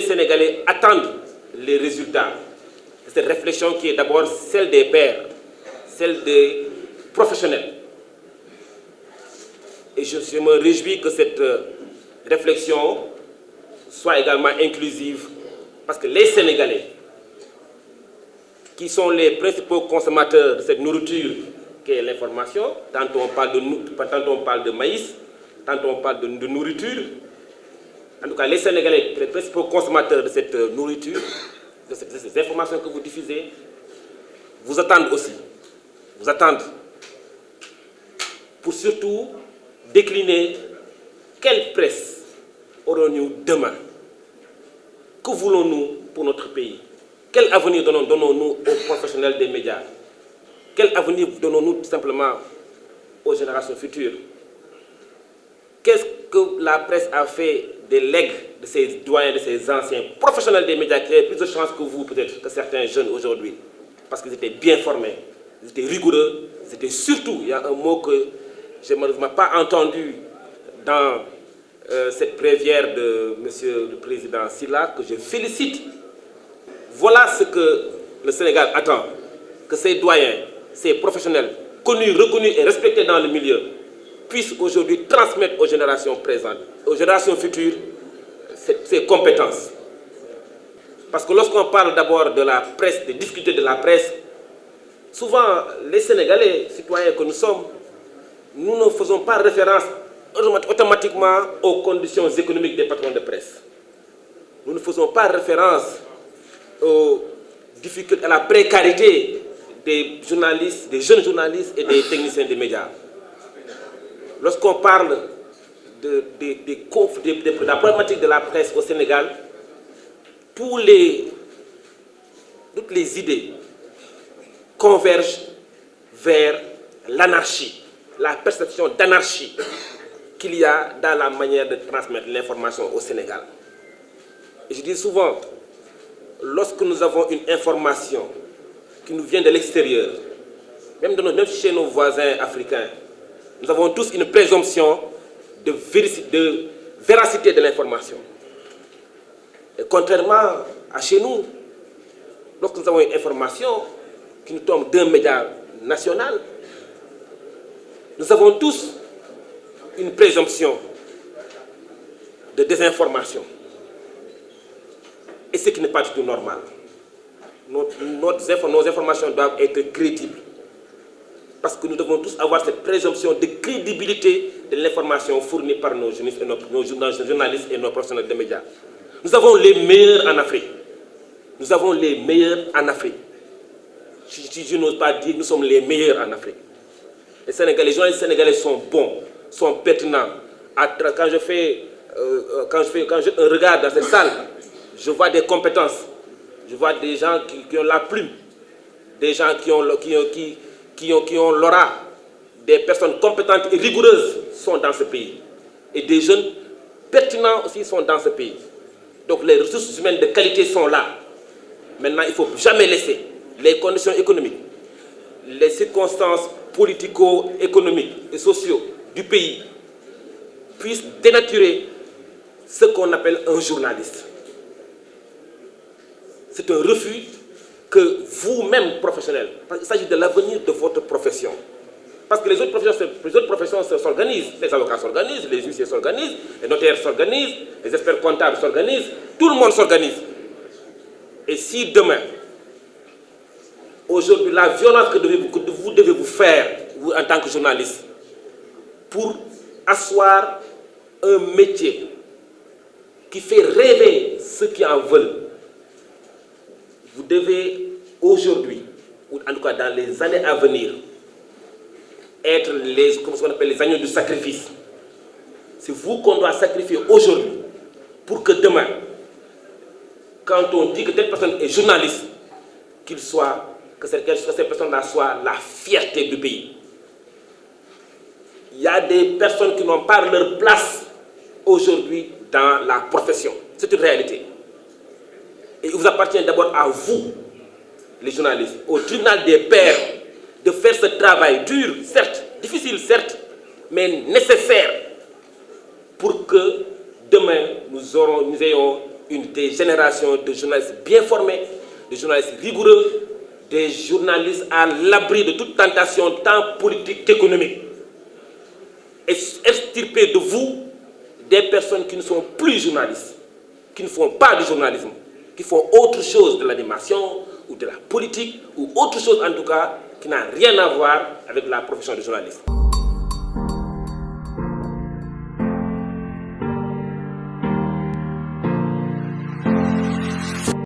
Sénégalais attendent les résultats de cette réflexion qui est d'abord celle des pairs, celle des professionnels. Et je me réjouis que cette réflexion soit également inclusive, parce que les Sénégalais, qui sont les principaux consommateurs de cette nourriture qu'est l'information, tantôt on parle de maïs, tantôt on parle de nourriture, en tout cas les Sénégalais, les principaux consommateurs de cette nourriture, de ces informations que vous diffusez, vous attendent aussi, vous attendent pour surtout décliner quelle presse aurons-nous demain? Que voulons-nous pour notre pays? Quel avenir donnons-nous aux professionnels des médias? Quel avenir donnons-nous tout simplement aux générations futures? Qu'est-ce que la presse a fait des legs de ces doyens, de ces anciens professionnels des médias qui avaient plus de chance que vous, peut-être, que certains jeunes aujourd'hui? Parce qu'ils étaient bien formés, ils étaient rigoureux, ils étaient surtout, il y a un mot que je n'ai malheureusement pas entendu dans cette bréviaire de Monsieur le Président Sylla, que je félicite. Voilà ce que le Sénégal attend, que ces doyens, ces professionnels, connus, reconnus et respectés dans le milieu, puissent aujourd'hui transmettre aux générations présentes, aux générations futures, ces compétences. Parce que lorsqu'on parle d'abord de la presse, des difficultés de la presse, souvent les Sénégalais, citoyens que nous sommes, nous ne faisons pas référence automatiquement aux conditions économiques des patrons de presse. Nous ne faisons pas référence aux difficultés, à la précarité des journalistes, des jeunes journalistes et des techniciens des médias. Lorsqu'on parle de la problématique de la presse au Sénégal, toutes les idées convergent vers l'anarchie, la perception d'anarchie qu'il y a dans la manière de transmettre l'information au Sénégal. Et je dis souvent, lorsque nous avons une information qui nous vient de l'extérieur, même chez nos voisins africains, nous avons tous une présomption de véracité de l'information. Et contrairement à chez nous, lorsque nous avons une information qui nous tombe d'un média national, nous avons tous une présomption de désinformation. Et ce qui n'est pas du tout normal. Nos informations doivent être crédibles. Parce que nous devons tous avoir cette présomption de crédibilité de l'information fournie par nos journalistes et nos professionnels de médias. Nous avons les meilleurs en Afrique. Nous avons les meilleurs en Afrique. Je n'ose pas dire que nous sommes les meilleurs en Afrique. Les journalistes sénégalais sont bons, sont pertinents. Quand je jette un regard dans cette salle, je vois des compétences. Je vois des gens qui ont la plume, des gens qui ont l'aura, des personnes compétentes et rigoureuses sont dans ce pays. Et des jeunes pertinents aussi sont dans ce pays. Donc les ressources humaines de qualité sont là. Maintenant, il ne faut jamais laisser les conditions économiques, les circonstances politico-économiques et sociaux du pays puissent dénaturer ce qu'on appelle un journaliste. C'est un refus que vous-même, professionnels, parce qu'il s'agit de l'avenir de votre profession. Parce que les autres professions s'organisent, les avocats s'organisent, les huissiers s'organisent, les notaires s'organisent, les experts comptables s'organisent, tout le monde s'organise. Et si demain, aujourd'hui, la violence que vous devez vous faire, vous en tant que journaliste, pour asseoir un métier qui fait rêver ceux qui en veulent, vous devez aujourd'hui, ou en tout cas dans les années à venir, être comme ce qu'on appelle les agneaux du sacrifice. C'est vous qu'on doit sacrifier aujourd'hui pour que demain, quand on dit que telle personne est journaliste, que cette personne-là soit la fierté du pays. Il y a des personnes qui n'ont pas leur place aujourd'hui dans la profession. C'est une réalité. Et il vous appartient d'abord à vous, les journalistes, au tribunal des pairs, de faire ce travail dur, certes, difficile, certes, mais nécessaire pour que demain nous ayons des générations de journalistes bien formés, de journalistes rigoureux, des journalistes à l'abri de toute tentation, tant politique qu'économique. Et extirper de vous des personnes qui ne sont plus journalistes, qui ne font pas du journalisme, qui font autre chose de l'animation ou de la politique, ou autre chose en tout cas qui n'a rien à voir avec la profession de journaliste.